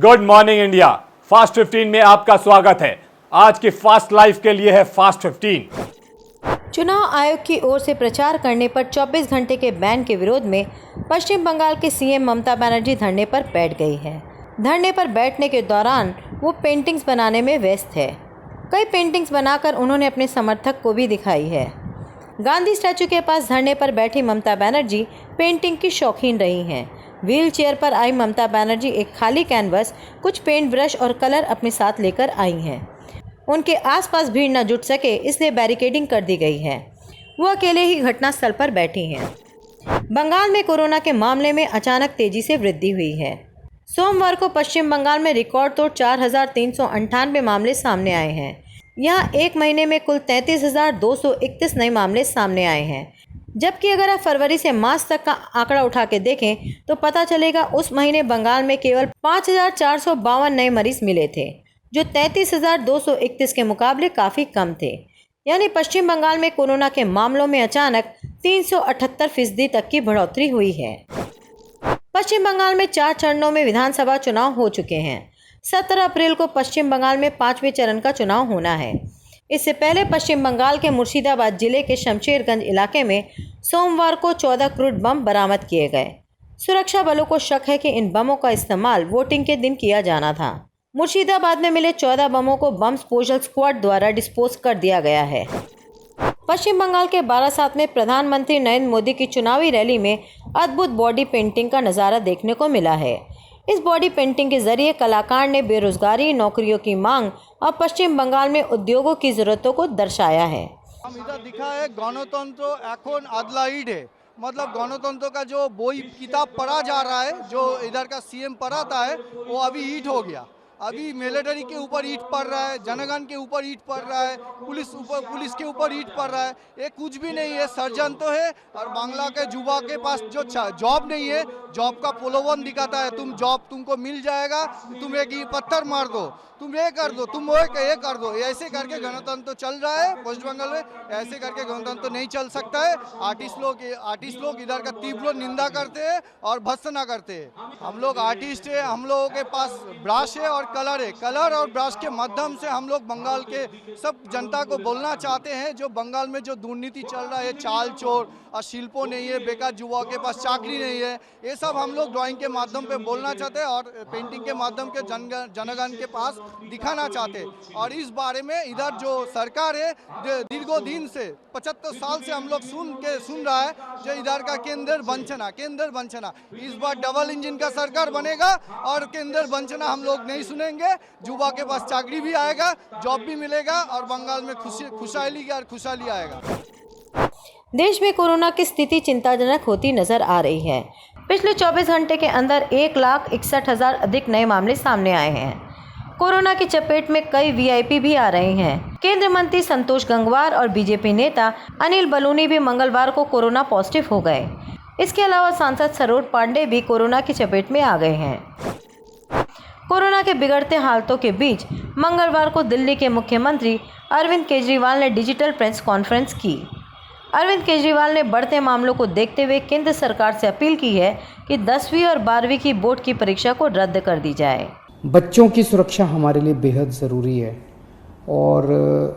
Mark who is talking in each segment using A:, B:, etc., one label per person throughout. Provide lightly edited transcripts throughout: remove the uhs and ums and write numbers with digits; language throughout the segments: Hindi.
A: Good morning India. फास्ट 15 में आपका स्वागत है। आज की फास्ट लाइफ के लिए है फास्ट 15।
B: चुनाव आयोग की ओर से प्रचार करने पर 24 घंटे के बैन के विरोध में पश्चिम बंगाल के सीएम ममता बनर्जी धरने पर बैठ गई है। धरने पर बैठने के दौरान वो पेंटिंग्स बनाने में व्यस्त है। कई पेंटिंग्स बनाकर उन्होंने अपने समर्थक को भी दिखाई है। गांधी स्टैचू के पास धरने पर बैठी ममता बनर्जी पेंटिंग की शौकीन रही हैं। व्हील चेयर पर आई ममता बनर्जी एक खाली कैनवस, कुछ पेंट ब्रश और कलर अपने साथ लेकर आई हैं। उनके आसपास भीड़ न जुट सके इसलिए बैरिकेडिंग कर दी गई है। वो अकेले ही घटनास्थल पर बैठी हैं। बंगाल में कोरोना के मामले में अचानक तेजी से वृद्धि हुई है। सोमवार को पश्चिम बंगाल में रिकॉर्ड तोड़ 4,398 मामले सामने आए हैं। यहाँ एक महीने में कुल 33,231 नए मामले सामने आए हैं। जबकि अगर आप फरवरी से मार्च तक का आंकड़ा उठा के देखें तो पता चलेगा उस महीने बंगाल में केवल 5,452 नए मरीज मिले थे, जो 33,231 के मुकाबले काफ़ी कम थे। यानी पश्चिम बंगाल में कोरोना के मामलों में अचानक 378% तक की बढ़ोतरी हुई है। पश्चिम बंगाल में 4 चरणों में विधानसभा चुनाव हो चुके हैं। 17 अप्रैल को पश्चिम बंगाल में 5वें चरण का चुनाव होना है। इससे पहले पश्चिम बंगाल के मुर्शिदाबाद जिले के शमशेरगंज इलाके में सोमवार को 14 क्रूड बम बरामद किए गए। सुरक्षा बलों को शक है कि इन बमों का इस्तेमाल वोटिंग के दिन किया जाना था। मुर्शिदाबाद में मिले 14 बमों को बम डिस्पोजल स्क्वाड द्वारा डिस्पोज कर दिया गया है। पश्चिम बंगाल के बारासात में प्रधानमंत्री नरेंद्र मोदी की चुनावी रैली में अद्भुत बॉडी पेंटिंग का नज़ारा देखने को मिला है। इस बॉडी पेंटिंग के जरिए कलाकार ने बेरोजगारी, नौकरियों की मांग और पश्चिम बंगाल में उद्योगों की जरूरतों को दर्शाया है।
C: हम इधर दिखा है गणतंत्र एखन आदला ईट है, मतलब गणतंत्र का जो बोई किताब पढ़ा जा रहा है, जो इधर का सीएम पढ़ाता है, वो अभी ईट हो गया। अभी मिलिट्री के ऊपर ईट पड़ रहा है, जनगण के ऊपर ईट पड़ रहा है, पुलिस के ऊपर ईट पड़ रहा है। ये कुछ भी नहीं है, षड्यंत्र है। और बांग्ला के युवा के पास जो जॉब नहीं है, जॉब का प्रलोभन दिखाता है, तुम जॉब तुमको मिल जाएगा, तुम एक पत्थर मार दो, तुम ये कर दो, तुम वो ये कर दो। ऐसे करके गणतंत्र चल रहा है वेस्ट बंगाल में। ऐसे करके गणतंत्र नहीं चल सकता है। आर्टिस्ट लोग इधर का तीव्र निंदा करते हैं और भत्सना करते हैं। हम लोग आर्टिस्ट है, हम लोगों के पास ब्रश है और कलर है। कलर और ब्रश के माध्यम से हम लोग बंगाल के सब जनता को बोलना चाहते हैं, जो बंगाल में जो दुर्नीति चल रहा है, चाल चोर और शिल्पों नहीं है, बेकार युवा के पास चाकरी नहीं है, ये सब हम लोग ड्राइंग के माध्यम पे बोलना चाहते हैं और पेंटिंग के माध्यम के जनगण के पास दिखाना चाहते हैं। और इस बारे में इधर जो सरकार है दीर्घों दिन से 75 साल से हम लोग सुन रहा है, जो इधर का केंद्र वंचना। इस बार डबल इंजन का सरकार बनेगा और केंद्र वंचना हम लोग नहीं सुनेंगे। युवा के पास चाकरी भी आएगा, जॉब भी मिलेगा और बंगाल में खुशहाली आएगा।
B: देश में कोरोना की स्थिति चिंताजनक होती नजर आ रही है। पिछले 24 घंटे के अंदर 1,61,000 अधिक नए मामले सामने आए हैं। कोरोना की चपेट में कई वीआईपी भी आ रहे हैं। केंद्रीय मंत्री संतोष गंगवार और बीजेपी नेता अनिल बलूनी भी मंगलवार को कोरोना पॉजिटिव हो गए। इसके अलावा सांसद सरोज पांडे भी कोरोना की चपेट में आ गए हैं। कोरोना के बिगड़ते हालातों के बीच मंगलवार को दिल्ली के मुख्यमंत्री अरविंद केजरीवाल ने डिजिटल प्रेस कॉन्फ्रेंस की। अरविंद केजरीवाल ने बढ़ते मामलों को देखते हुए केंद्र सरकार से अपील की है कि 10वीं और 12वीं की बोर्ड की परीक्षा को रद्द कर दी जाए।
D: बच्चों की सुरक्षा हमारे लिए बेहद ज़रूरी है और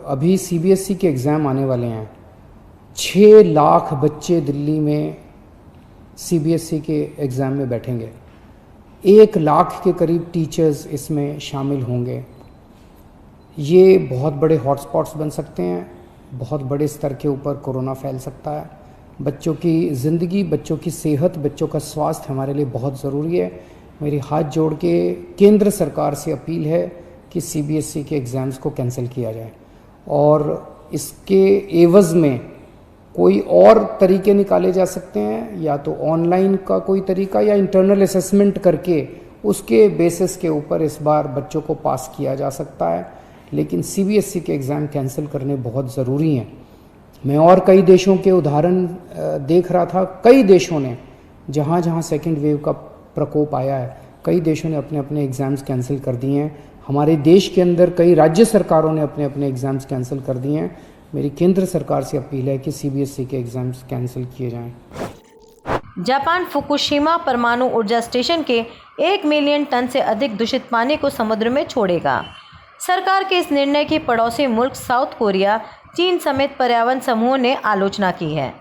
D: अभी सीबीएसई के एग्ज़ाम आने वाले हैं। 6 लाख बच्चे दिल्ली में सीबीएसई के एग्ज़ाम में बैठेंगे। 1 लाख के करीब टीचर्स इसमें शामिल होंगे। ये बहुत बड़े हॉटस्पॉट्स बन सकते हैं। बहुत बड़े स्तर के ऊपर कोरोना फैल सकता है। बच्चों की ज़िंदगी, बच्चों की सेहत, बच्चों का स्वास्थ्य हमारे लिए बहुत ज़रूरी है। मेरी हाथ जोड़ के केंद्र सरकार से अपील है कि सीबीएसई के एग्ज़ाम्स को कैंसिल किया जाए और इसके एवज़ में कोई और तरीके निकाले जा सकते हैं, या तो ऑनलाइन का कोई तरीका या इंटरनल असेसमेंट करके उसके बेसिस के ऊपर इस बार बच्चों को पास किया जा सकता है। लेकिन सीबीएसई के एग्ज़ाम कैंसिल करने बहुत ज़रूरी हैं। मैं और कई देशों के उदाहरण देख रहा था। कई देशों ने जहाँ जहाँ सेकेंड वेव का प्रकोप आया है, कई देशों ने अपने अपने एग्ज़ाम्स कैंसिल कर दिए हैं। हमारे देश के अंदर कई राज्य सरकारों ने अपने अपने एग्ज़ाम्स कैंसिल कर दिए हैं। मेरी केंद्र सरकार से अपील है कि सीबीएसई के एग्ज़ाम्स कैंसिल किए जाएं।
B: जापान फुकुशिमा परमाणु ऊर्जा स्टेशन के 1 मिलियन टन से अधिक दूषित पानी को समुद्र में छोड़ेगा। सरकार के इस निर्णय की पड़ोसी मुल्क साउथ कोरिया, चीन समेत पर्यावरण समूहों ने आलोचना की है।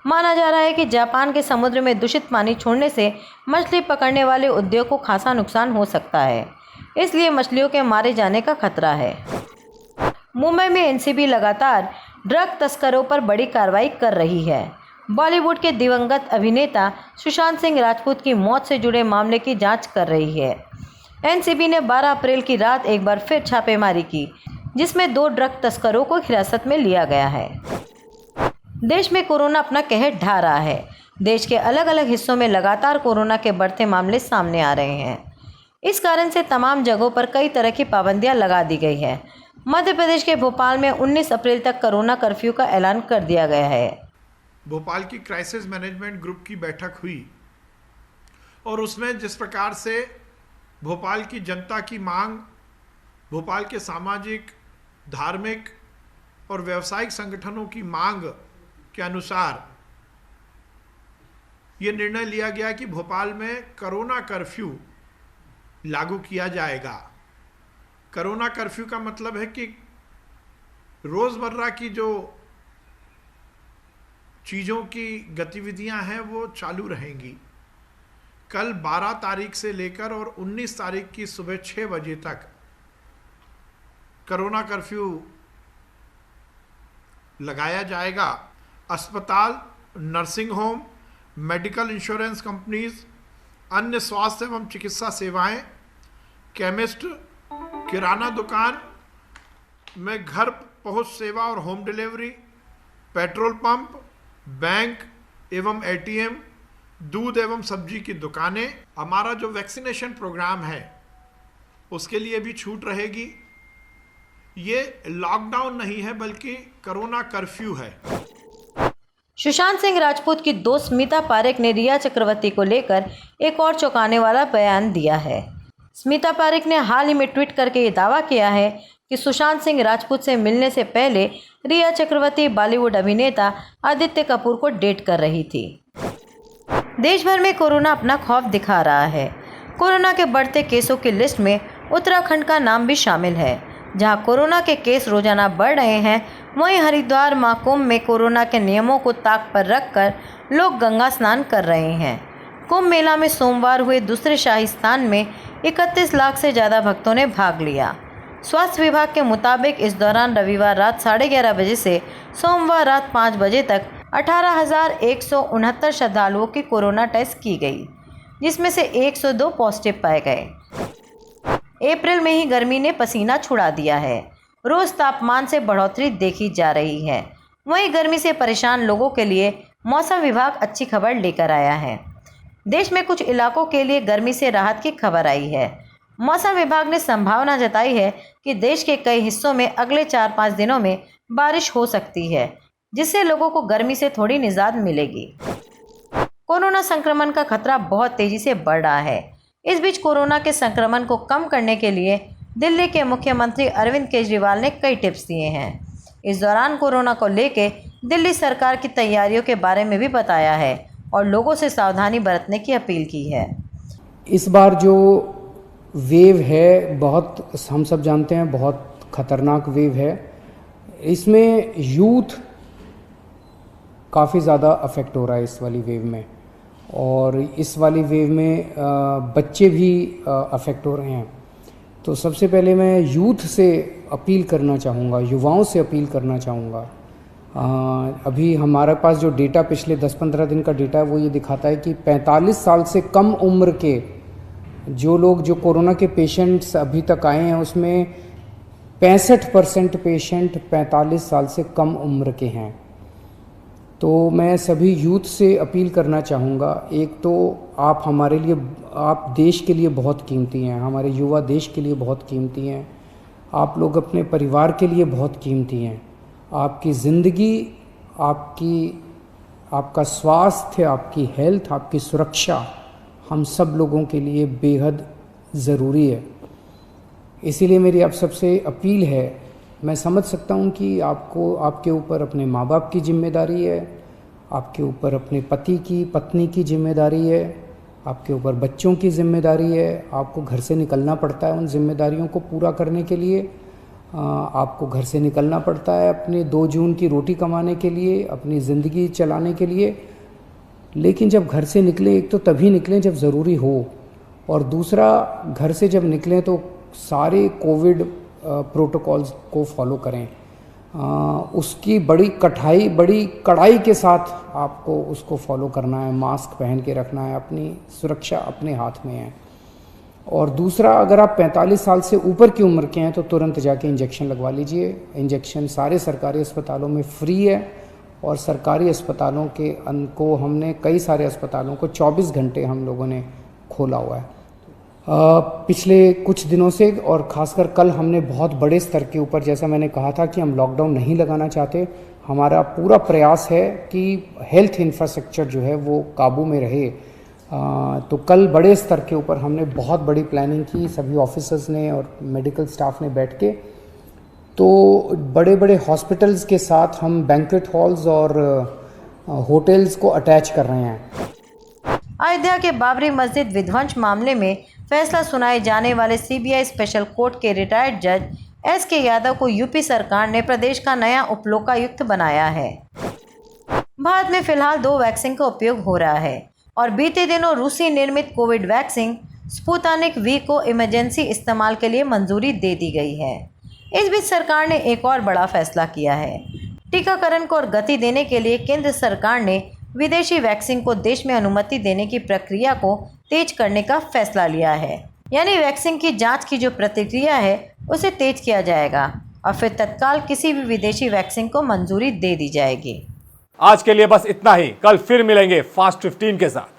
B: माना जा रहा है कि जापान के समुद्र में दूषित पानी छोड़ने से मछली पकड़ने वाले उद्योग को खासा नुकसान हो सकता है, इसलिए मछलियों के मारे जाने का खतरा है। मुंबई में एनसीबी लगातार ड्रग तस्करों पर बड़ी कार्रवाई कर रही है। बॉलीवुड के दिवंगत अभिनेता सुशांत सिंह राजपूत की मौत से जुड़े मामले की जांच कर रही है। एनसीबी ने 12 अप्रैल की रात एक बार फिर छापेमारी की, जिसमें 2 ड्रग तस्करों को हिरासत में लिया गया है। देश में कोरोना अपना कहर ढा रहा है। देश के अलग अलग हिस्सों में लगातार कोरोना के बढ़ते मामले सामने आ रहे हैं। इस कारण से तमाम जगहों पर कई तरह की पाबंदियां लगा दी गई है। मध्य प्रदेश के भोपाल में 19 अप्रैल तक कोरोना कर्फ्यू का ऐलान कर दिया गया है।
E: भोपाल की क्राइसिस मैनेजमेंट ग्रुप की बैठक हुई और उसमें जिस प्रकार से भोपाल की जनता की मांग, भोपाल के सामाजिक, धार्मिक और व्यावसायिक संगठनों की मांग के अनुसार ये निर्णय लिया गया कि भोपाल में कोरोना कर्फ्यू लागू किया जाएगा। कोरोना कर्फ्यू का मतलब है कि रोज़मर्रा की जो चीज़ों की गतिविधियां हैं वो चालू रहेंगी। कल 12 तारीख से लेकर और 19 तारीख की सुबह 6 बजे तक कोरोना कर्फ्यू लगाया जाएगा। अस्पताल, nursing home, medical insurance companies, अन्य स्वास्थ्य एवं चिकित्सा सेवाएं, केमिस्ट, किराना दुकान में घर पहुंच सेवा और home delivery, petrol pump, bank एवं एटीएम, दूध एवं सब्जी की दुकानें। हमारा जो वैक्सीनेशन प्रोग्राम है उसके लिए भी छूट रहेगी। ये लॉकडाउन नहीं है बल्कि कोरोना कर्फ्यू है।
B: सुशांत सिंह राजपूत की दोस्त स्मिता पारेख ने रिया चक्रवर्ती को लेकर एक और चौंकाने वाला बयान दिया है। स्मिता पारेख ने हाल ही में ट्वीट करके ये दावा किया है कि सुशांत सिंह राजपूत से मिलने से पहले रिया चक्रवर्ती बॉलीवुड अभिनेता आदित्य कपूर को डेट कर रही थी। देश भर में कोरोना अपना खौफ दिखा रहा है। कोरोना के बढ़ते केसों की लिस्ट में उत्तराखंड का नाम भी शामिल है, जहां कोरोना के केस रोजाना बढ़ रहे हैं। वहीं हरिद्वार महाकुंभ में कोरोना के नियमों को ताक पर रखकर लोग गंगा स्नान कर रहे हैं। कुंभ मेला में सोमवार हुए दूसरे शाही स्नान में 31 लाख से ज़्यादा भक्तों ने भाग लिया। स्वास्थ्य विभाग के मुताबिक इस दौरान रविवार रात 11:30 बजे से सोमवार रात 5 बजे तक 18,169 श्रद्धालुओं की कोरोना टेस्ट की गई, जिसमें से 102 पॉजिटिव पाए गए। अप्रैल में ही गर्मी ने पसीना छुड़ा दिया है। रोज़ तापमान से बढ़ोतरी देखी जा रही है। वहीं गर्मी से परेशान लोगों के लिए मौसम विभाग अच्छी खबर लेकर आया है। देश में कुछ इलाकों के लिए गर्मी से राहत की खबर आई है। मौसम विभाग ने संभावना जताई है कि देश के कई हिस्सों में अगले 4-5 दिनों में बारिश हो सकती है, जिससे लोगों को गर्मी से थोड़ी निजात मिलेगी। कोरोना संक्रमण का खतरा बहुत तेजी से बढ़ रहा है। इस बीच कोरोना के संक्रमण को कम करने के लिए दिल्ली के मुख्यमंत्री अरविंद केजरीवाल ने कई टिप्स दिए हैं। इस दौरान कोरोना को लेकर दिल्ली सरकार की तैयारियों के बारे में भी बताया है और लोगों से सावधानी बरतने की अपील की है।
D: इस बार जो वेव है, बहुत हम सब जानते हैं, बहुत खतरनाक वेव है। इसमें यूथ काफ़ी ज़्यादा अफेक्ट हो रहा है इस वाली वेव में, और इस वाली वेव में बच्चे भी अफेक्ट हो रहे हैं। तो सबसे पहले मैं यूथ से अपील करना चाहूँगा, युवाओं से अपील करना चाहूँगा। अभी हमारे पास जो डेटा पिछले 10-15 दिन का डेटा है वो ये दिखाता है कि 45 साल से कम उम्र के जो लोग, जो कोरोना के पेशेंट्स अभी तक आए हैं, उसमें 65% पेशेंट 45 साल से कम उम्र के हैं। तो मैं सभी यूथ से अपील करना चाहूँगा, एक तो आप हमारे लिए, आप देश के लिए बहुत कीमती हैं, हमारे युवा देश के लिए बहुत कीमती हैं, आप लोग अपने परिवार के लिए बहुत कीमती हैं। आपकी ज़िंदगी, आपका स्वास्थ्य, आपकी हेल्थ, आपकी सुरक्षा हम सब लोगों के लिए बेहद ज़रूरी है। इसीलिए मेरी आप सबसे अपील है। मैं समझ सकता हूँ कि आपको, आपके ऊपर अपने माँ बाप की जिम्मेदारी है, आपके ऊपर अपने पति की पत्नी की जिम्मेदारी है, आपके ऊपर बच्चों की जिम्मेदारी है। आपको घर से निकलना पड़ता है उन जिम्मेदारियों को पूरा करने के लिए। आपको घर से निकलना पड़ता है अपने 2 जून की रोटी कमाने के लिए, अपनी ज़िंदगी चलाने के लिए। लेकिन जब घर से निकलें, एक तो तभी निकलें जब ज़रूरी हो, और दूसरा घर से जब निकलें तो सारे कोविड प्रोटोकॉल्स को फॉलो करें। उसकी बड़ी कड़ाई के साथ आपको उसको फॉलो करना है। मास्क पहन के रखना है, अपनी सुरक्षा अपने हाथ में है। और दूसरा, अगर आप 45 साल से ऊपर की उम्र के हैं तो तुरंत जाके इंजेक्शन लगवा लीजिए। इंजेक्शन सारे सरकारी अस्पतालों में फ्री है, और सरकारी अस्पतालों के को हमने कई सारे अस्पतालों को 24 घंटे हम लोगों ने खोला हुआ है पिछले कुछ दिनों से। और ख़ासकर कल हमने बहुत बड़े स्तर के ऊपर, जैसा मैंने कहा था कि हम लॉकडाउन नहीं लगाना चाहते, हमारा पूरा प्रयास है कि हेल्थ इंफ्रास्ट्रक्चर जो है वो काबू में रहे। तो कल बड़े स्तर के ऊपर हमने बहुत बड़ी प्लानिंग की, सभी ऑफिसर्स ने और मेडिकल स्टाफ ने बैठ के। तो बड़े बड़े हॉस्पिटल्स के साथ हम बैंक्वेट हॉल्स और होटल्स को अटैच कर रहे हैं।
B: अयोध्या के बाबरी मस्जिद विध्वंस मामले में फैसला सुनाए जाने वाले सीबीआई स्पेशल कोर्ट के रिटायर्ड जज एस.के. यादव को यूपी सरकार ने प्रदेश का नया उपलोकायुक्त बनाया है। भारत में फिलहाल 2 वैक्सीन का उपयोग हो रहा है, और बीते दिनों रूसी निर्मित कोविड वैक्सीन स्पुतनिक वी को इमरजेंसी इस्तेमाल के लिए मंजूरी दे दी गई है। इस बीच सरकार ने एक और बड़ा फैसला किया है। टीकाकरण को और गति देने के लिए केंद्र सरकार ने विदेशी वैक्सीन को देश में अनुमति देने की प्रक्रिया को तेज करने का फैसला लिया है। यानी वैक्सीन की जांच की जो प्रक्रिया है उसे तेज किया जाएगा, और फिर तत्काल किसी भी विदेशी वैक्सीन को मंजूरी दे दी जाएगी।
A: आज के लिए बस इतना ही। कल फिर मिलेंगे फास्ट 15 के साथ।